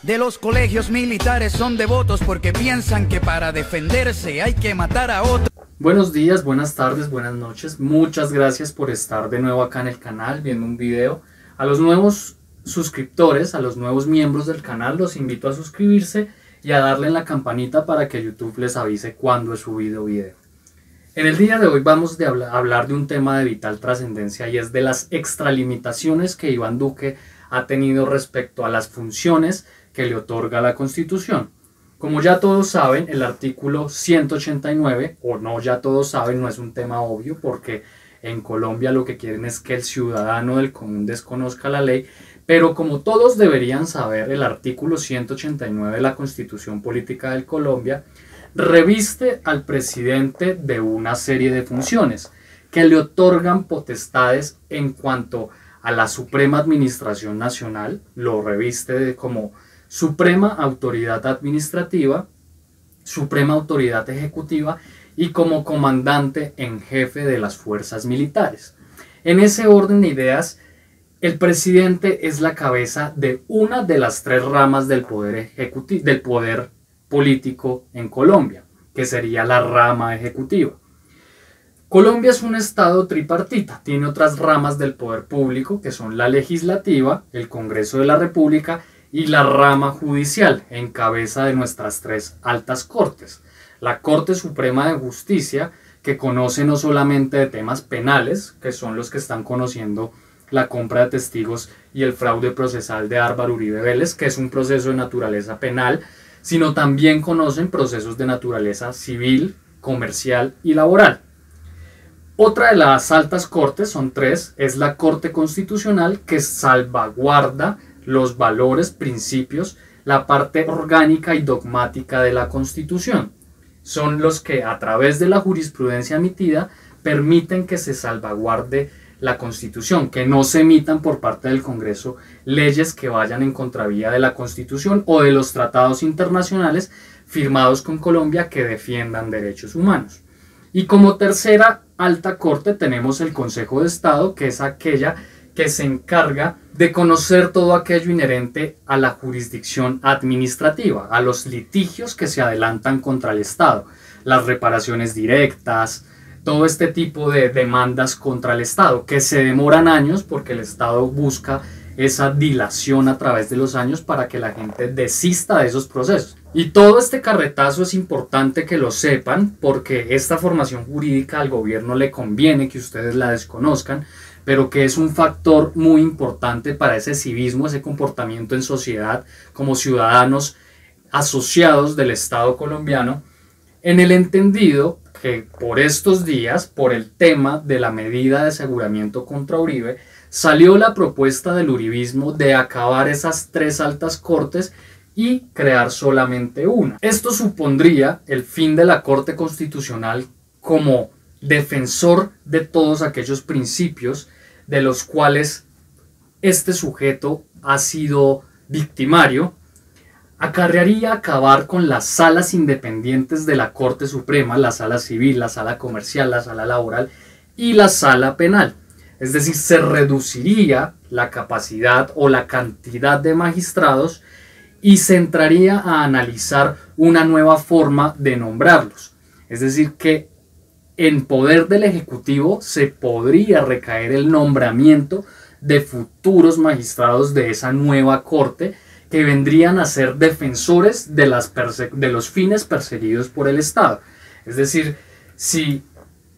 de los colegios militares son devotos porque piensan que para defenderse hay que matar a otro. Buenos días, buenas tardes, buenas noches. Muchas gracias por estar de nuevo acá en el canal viendo un video. A los nuevos suscriptores, a los nuevos miembros del canal, los invito a suscribirse y a darle en la campanita para que YouTube les avise cuando he subido video. En el día de hoy vamos a hablar de un tema de vital trascendencia y es de las extralimitaciones que Iván Duque ha tenido respecto a las funciones que le otorga la Constitución. Como ya todos saben, el artículo 189, o no ya todos saben, no es un tema obvio porque en Colombia lo que quieren es que el ciudadano del común desconozca la ley, pero como todos deberían saber, el artículo 189 de la Constitución Política de Colombia reviste al presidente de una serie de funciones que le otorgan potestades en cuanto a la Suprema Administración Nacional, lo reviste como Suprema Autoridad Administrativa, Suprema Autoridad Ejecutiva y como comandante en jefe de las fuerzas militares. En ese orden de ideas, el presidente es la cabeza de una de las tres ramas del poder político en Colombia, que sería la rama ejecutiva. Colombia es un estado tripartita, tiene otras ramas del poder público que son la legislativa, el Congreso de la República y la rama judicial, en cabeza de nuestras tres altas cortes. La Corte Suprema de Justicia, que conoce no solamente de temas penales, que son los que están conociendo la compra de testigos y el fraude procesal de Álvaro Uribe Vélez, que es un proceso de naturaleza penal, sino también conocen procesos de naturaleza civil, comercial y laboral. Otra de las altas cortes, son tres, es la Corte Constitucional, que salvaguarda los valores, principios, la parte orgánica y dogmática de la Constitución. Son los que a través de la jurisprudencia emitida permiten que se salvaguarde la Constitución, que no se emitan por parte del Congreso leyes que vayan en contravía de la Constitución o de los tratados internacionales firmados con Colombia que defiendan derechos humanos. Y como tercera alta corte tenemos el Consejo de Estado, que es aquella que se encarga de conocer todo aquello inherente a la jurisdicción administrativa, a los litigios que se adelantan contra el Estado, las reparaciones directas, todo este tipo de demandas contra el Estado, que se demoran años porque el Estado busca esa dilación a través de los años para que la gente desista de esos procesos. Y todo este carretazo es importante que lo sepan porque esta formación jurídica al gobierno le conviene que ustedes la desconozcan, pero que es un factor muy importante para ese civismo, ese comportamiento en sociedad como ciudadanos asociados del Estado colombiano, en el entendido que por estos días, por el tema de la medida de aseguramiento contra Uribe, salió la propuesta del uribismo de acabar esas tres altas cortes y crear solamente una. Esto supondría el fin de la Corte Constitucional como defensor de todos aquellos principios de los cuales este sujeto ha sido victimario. Acarrearía acabar con las salas independientes de la Corte Suprema, la sala civil, la sala comercial, la sala laboral y la sala penal. Es decir, se reduciría la capacidad o la cantidad de magistrados y se entraría a analizar una nueva forma de nombrarlos. Es decir, que en poder del Ejecutivo se podría recaer el nombramiento de futuros magistrados de esa nueva Corte que vendrían a ser defensores de los fines perseguidos por el Estado. Es decir, si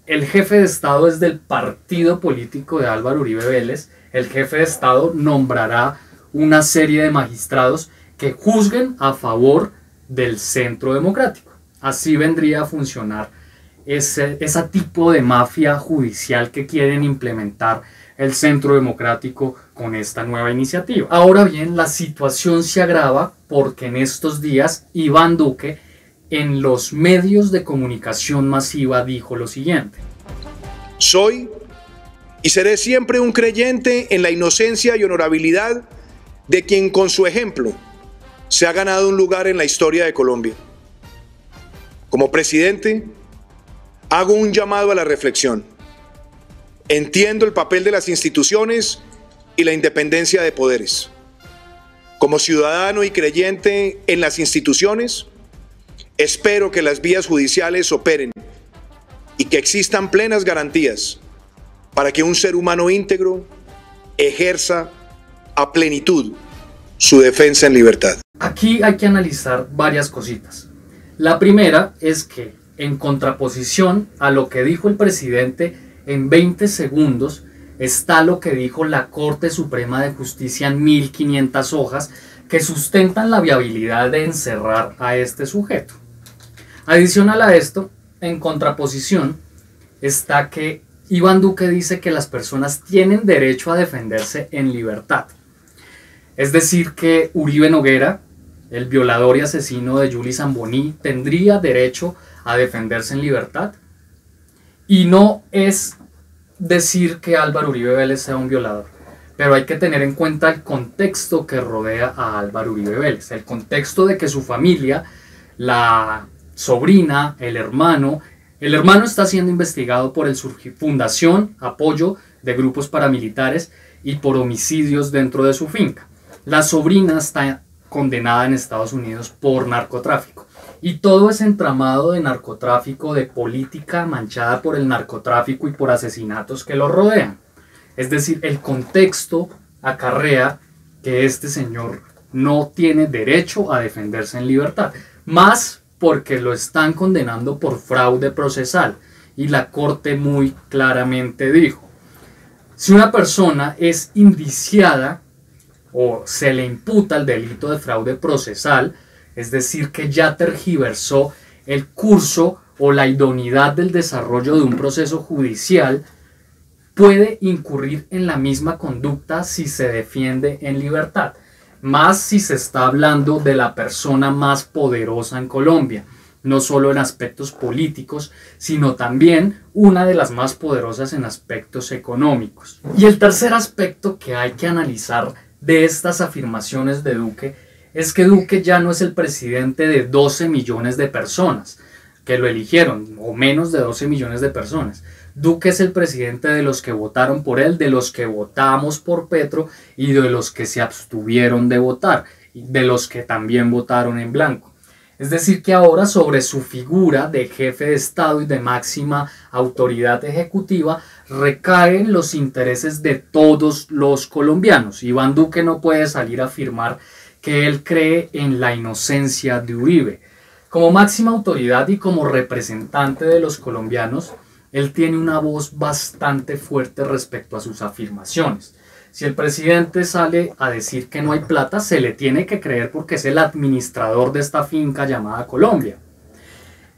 el jefe de Estado es del partido político de Álvaro Uribe Vélez, el jefe de Estado nombrará una serie de magistrados que juzguen a favor del centro democrático. Así vendría a funcionar ese tipo de mafia judicial que quieren implementar el centro democrático con esta nueva iniciativa. Ahora bien, la situación se agrava porque en estos días Iván Duque en los medios de comunicación masiva dijo lo siguiente: soy y seré siempre un creyente en la inocencia y honorabilidad de quien con su ejemplo se ha ganado un lugar en la historia de Colombia. Como presidente, hago un llamado a la reflexión. Entiendo el papel de las instituciones y la independencia de poderes. Como ciudadano y creyente en las instituciones, espero que las vías judiciales operen y que existan plenas garantías para que un ser humano íntegro ejerza a plenitud su defensa en libertad. Aquí hay que analizar varias cositas. La primera es que, en contraposición a lo que dijo el presidente en 20 segundos, está lo que dijo la Corte Suprema de Justicia en 1500 hojas que sustentan la viabilidad de encerrar a este sujeto. Adicional a esto, en contraposición, está que Iván Duque dice que las personas tienen derecho a defenderse en libertad. Es decir, que Uribe Noguera, el violador y asesino de Yuli Zamboní, tendría derecho a defenderse en libertad. Y no es decir que Álvaro Uribe Vélez sea un violador, pero hay que tener en cuenta el contexto que rodea a Álvaro Uribe Vélez, el contexto de que su familia, la sobrina, el hermano está siendo investigado por el fundación, apoyo de grupos paramilitares y por homicidios dentro de su finca. La sobrina está condenada en Estados Unidos por narcotráfico. Y todo ese entramado de narcotráfico, de política manchada por el narcotráfico y por asesinatos que lo rodean. Es decir, el contexto acarrea que este señor no tiene derecho a defenderse en libertad. Más porque lo están condenando por fraude procesal. Y la Corte muy claramente dijo, si una persona es indiciada o se le imputa el delito de fraude procesal, es decir, que ya tergiversó el curso o la idoneidad del desarrollo de un proceso judicial, puede incurrir en la misma conducta si se defiende en libertad, más si se está hablando de la persona más poderosa en Colombia, no solo en aspectos políticos, sino también una de las más poderosas en aspectos económicos. Y el tercer aspecto que hay que analizar de estas afirmaciones de Duque es que Duque ya no es el presidente de 12 millones de personas que lo eligieron, o menos de 12 millones de personas. Duque es el presidente de los que votaron por él, de los que votamos por Petro y de los que se abstuvieron de votar, de los que también votaron en blanco. Es decir, que ahora sobre su figura de jefe de Estado y de máxima autoridad ejecutiva recaen los intereses de todos los colombianos. Iván Duque no puede salir a afirmar que él cree en la inocencia de Uribe. Como máxima autoridad y como representante de los colombianos, él tiene una voz bastante fuerte respecto a sus afirmaciones. Si el presidente sale a decir que no hay plata, se le tiene que creer porque es el administrador de esta finca llamada Colombia.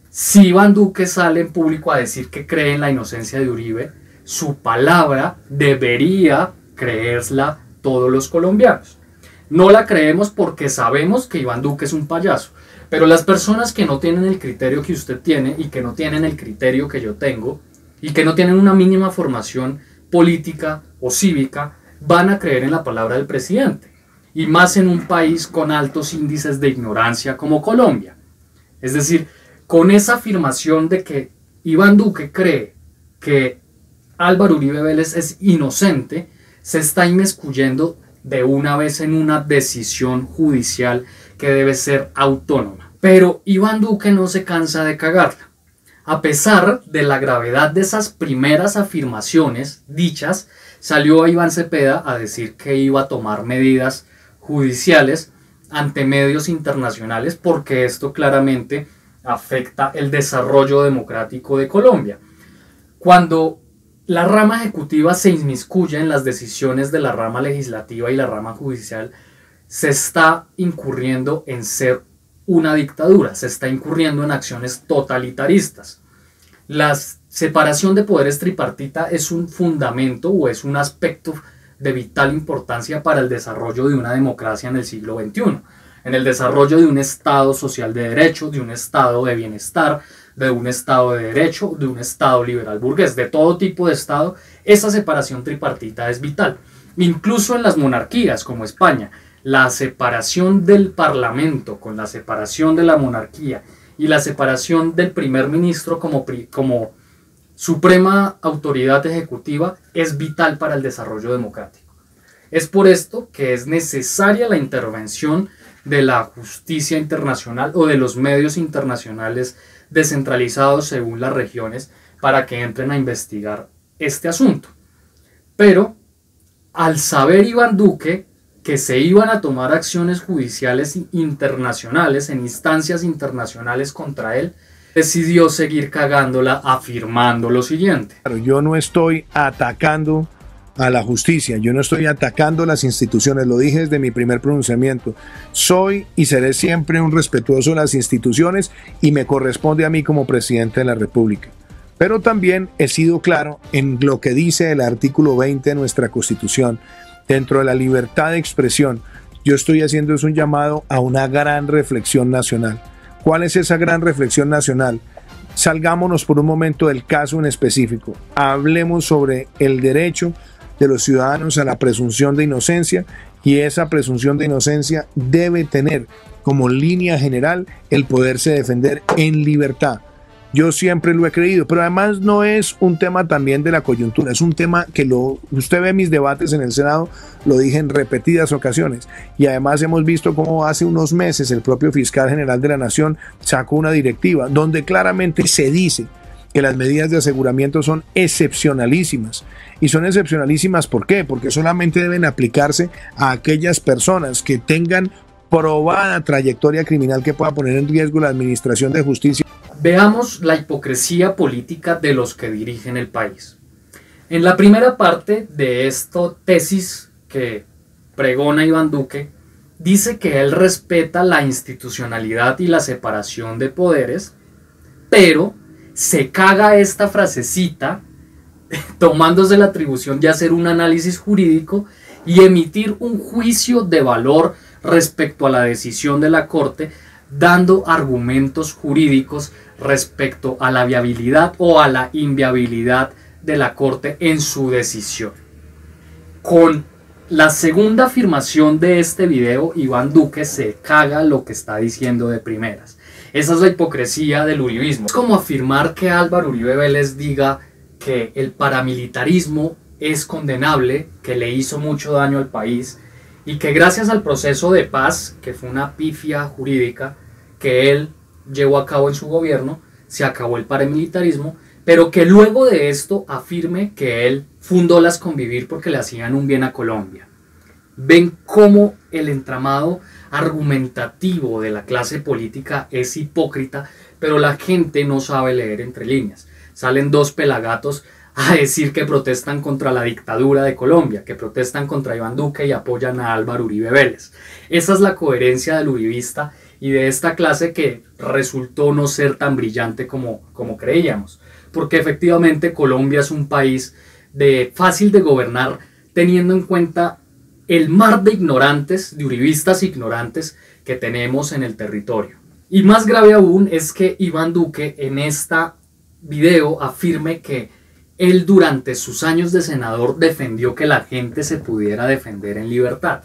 Si Iván Duque sale en público a decir que cree en la inocencia de Uribe, su palabra debería creérsela todos los colombianos. No la creemos porque sabemos que Iván Duque es un payaso, pero las personas que no tienen el criterio que usted tiene y que no tienen el criterio que yo tengo y que no tienen una mínima formación política o cívica, van a creer en la palabra del presidente, y más en un país con altos índices de ignorancia como Colombia. Es decir, con esa afirmación de que Iván Duque cree que Álvaro Uribe Vélez es inocente, se está inmiscuyendo de una vez en una decisión judicial que debe ser autónoma. Pero Iván Duque no se cansa de cagarla. A pesar de la gravedad de esas primeras afirmaciones dichas, salió Iván Cepeda a decir que iba a tomar medidas judiciales ante medios internacionales porque esto claramente afecta el desarrollo democrático de Colombia. Cuando la rama ejecutiva se inmiscuye en las decisiones de la rama legislativa y la rama judicial, se está incurriendo en ser una dictadura, se está incurriendo en acciones totalitaristas. La separación de poderes tripartita es un fundamento o es un aspecto de vital importancia para el desarrollo de una democracia en el siglo XXI, en el desarrollo de un Estado social de derecho, de un Estado de bienestar, de un Estado de derecho, de un Estado liberal burgués, de todo tipo de Estado. Esa separación tripartita es vital. Incluso en las monarquías como España, la separación del Parlamento con la separación de la monarquía y la separación del primer ministro como suprema autoridad ejecutiva es vital para el desarrollo democrático. Es por esto que es necesaria la intervención de la justicia internacional o de los medios internacionales descentralizados según las regiones para que entren a investigar este asunto. Pero al saber Iván Duque que se iban a tomar acciones judiciales internacionales en instancias internacionales contra él, decidió seguir cagándola afirmando lo siguiente. Yo no estoy atacando a la justicia, yo no estoy atacando las instituciones, lo dije desde mi primer pronunciamiento. Soy y seré siempre un respetuoso de las instituciones y me corresponde a mí como presidente de la República. Pero también he sido claro en lo que dice el artículo 20 de nuestra Constitución. Dentro de la libertad de expresión, yo estoy haciendo un llamado a una gran reflexión nacional. ¿Cuál es esa gran reflexión nacional? Salgámonos por un momento del caso en específico. Hablemos sobre el derecho de los ciudadanos a la presunción de inocencia, y esa presunción de inocencia debe tener como línea general el poderse defender en libertad. Yo siempre lo he creído, pero además no es un tema también de la coyuntura, es un tema que usted ve mis debates en el Senado, lo dije en repetidas ocasiones, y además hemos visto cómo hace unos meses el propio fiscal general de la Nación sacó una directiva donde claramente se dice que las medidas de aseguramiento son excepcionalísimas. Y son excepcionalísimas, ¿por qué? Porque solamente deben aplicarse a aquellas personas que tengan probada trayectoria criminal que pueda poner en riesgo la administración de justicia. Veamos la hipocresía política de los que dirigen el país. En la primera parte de esta tesis que pregona Iván Duque, dice que él respeta la institucionalidad y la separación de poderes, pero se caga esta frasecita tomándose la atribución de hacer un análisis jurídico y emitir un juicio de valor respecto a la decisión de la Corte, dando argumentos jurídicos respecto a la viabilidad o a la inviabilidad de la Corte en su decisión. Con la segunda afirmación de este video, Iván Duque se caga lo que está diciendo de primeras. Esa es la hipocresía del uribismo. Es como afirmar que Álvaro Uribe Vélez diga que el paramilitarismo es condenable, que le hizo mucho daño al país, y que gracias al proceso de paz, que fue una pifia jurídica que él llevó a cabo en su gobierno, se acabó el paramilitarismo, pero que luego de esto afirme que él fundó las Convivir porque le hacían un bien a Colombia. Ven cómo el entramado argumentativo de la clase política es hipócrita, pero la gente no sabe leer entre líneas. Salen dos pelagatos a decir que protestan contra la dictadura de Colombia, que protestan contra Iván Duque y apoyan a Álvaro Uribe Vélez. Esa es la coherencia del uribista y de esta clase que resultó no ser tan brillante como creíamos. Porque efectivamente Colombia es un país fácil de gobernar, teniendo en cuenta el mar de ignorantes, de uribistas ignorantes que tenemos en el territorio. Y más grave aún es que Iván Duque en esta video afirme que él durante sus años de senador defendió que la gente se pudiera defender en libertad.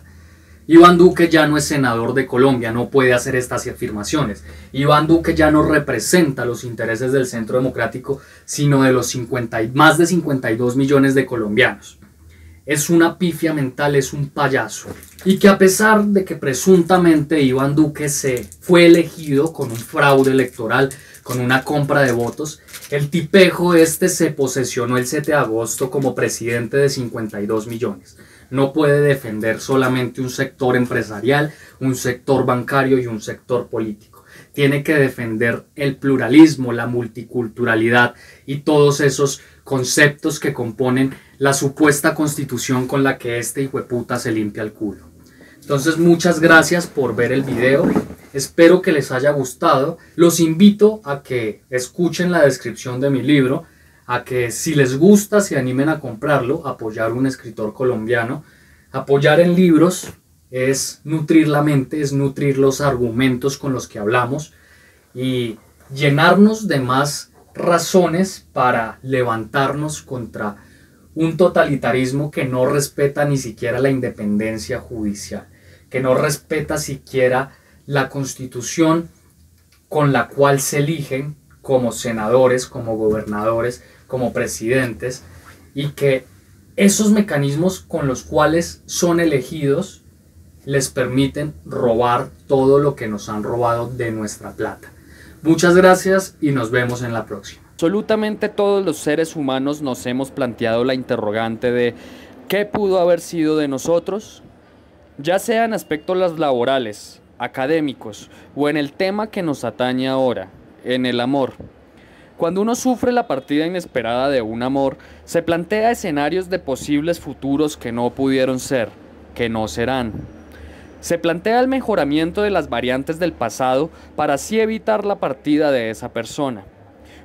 Iván Duque ya no es senador de Colombia, no puede hacer estas afirmaciones. Iván Duque ya no representa los intereses del Centro Democrático, sino de los más de 52 millones de colombianos. Es una pifia mental, es un payaso. Y que a pesar de que presuntamente Iván Duque se fue elegido con un fraude electoral, con una compra de votos, el tipejo se posesionó el 7 de agosto como presidente de 52 millones. No puede defender solamente un sector empresarial, un sector bancario y un sector político. Tiene que defender el pluralismo, la multiculturalidad y todos esos conceptos que componen la supuesta constitución con la que este hijueputa se limpia el culo. Entonces, muchas gracias por ver el video. Espero que les haya gustado. Los invito a que escuchen la descripción de mi libro, a que si les gusta se animen a comprarlo, apoyar a un escritor colombiano. Apoyar en libros es nutrir la mente, es nutrir los argumentos con los que hablamos y llenarnos de más razones para levantarnos contra un totalitarismo que no respeta ni siquiera la independencia judicial, que no respeta siquiera la Constitución con la cual se eligen como senadores, como gobernadores, como presidentes, y que esos mecanismos con los cuales son elegidos les permiten robar todo lo que nos han robado de nuestra plata. Muchas gracias y nos vemos en la próxima. Absolutamente todos los seres humanos nos hemos planteado la interrogante de ¿qué pudo haber sido de nosotros? Ya sea en aspectos laborales, académicos o en el tema que nos atañe ahora, en el amor. Cuando uno sufre la partida inesperada de un amor, se plantea escenarios de posibles futuros que no pudieron ser, que no serán. Se plantea el mejoramiento de las variantes del pasado para así evitar la partida de esa persona.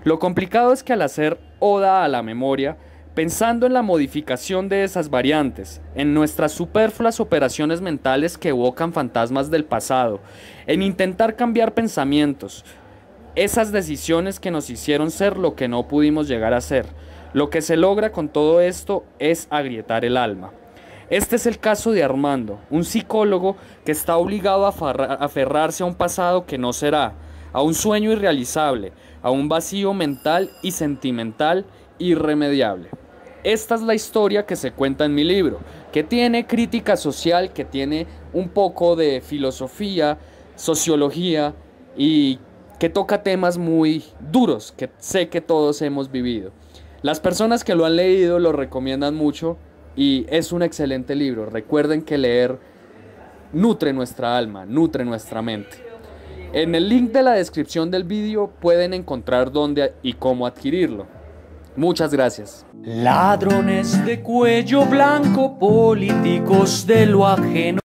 Lo complicado es que al hacer oda a la memoria, pensando en la modificación de esas variantes, en nuestras superfluas operaciones mentales que evocan fantasmas del pasado, en intentar cambiar pensamientos, esas decisiones que nos hicieron ser lo que no pudimos llegar a ser, lo que se logra con todo esto es agrietar el alma. Este es el caso de Armando, un psicólogo que está obligado a aferrarse a un pasado que no será, a un sueño irrealizable, a un vacío mental y sentimental irremediable. Esta es la historia que se cuenta en mi libro, que tiene crítica social, que tiene un poco de filosofía, sociología y que toca temas muy duros que sé que todos hemos vivido. Las personas que lo han leído lo recomiendan mucho y es un excelente libro. Recuerden que leer nutre nuestra alma, nutre nuestra mente. En el link de la descripción del vídeo pueden encontrar dónde y cómo adquirirlo. Muchas gracias. Ladrones de cuello blanco, políticos de lo ajeno.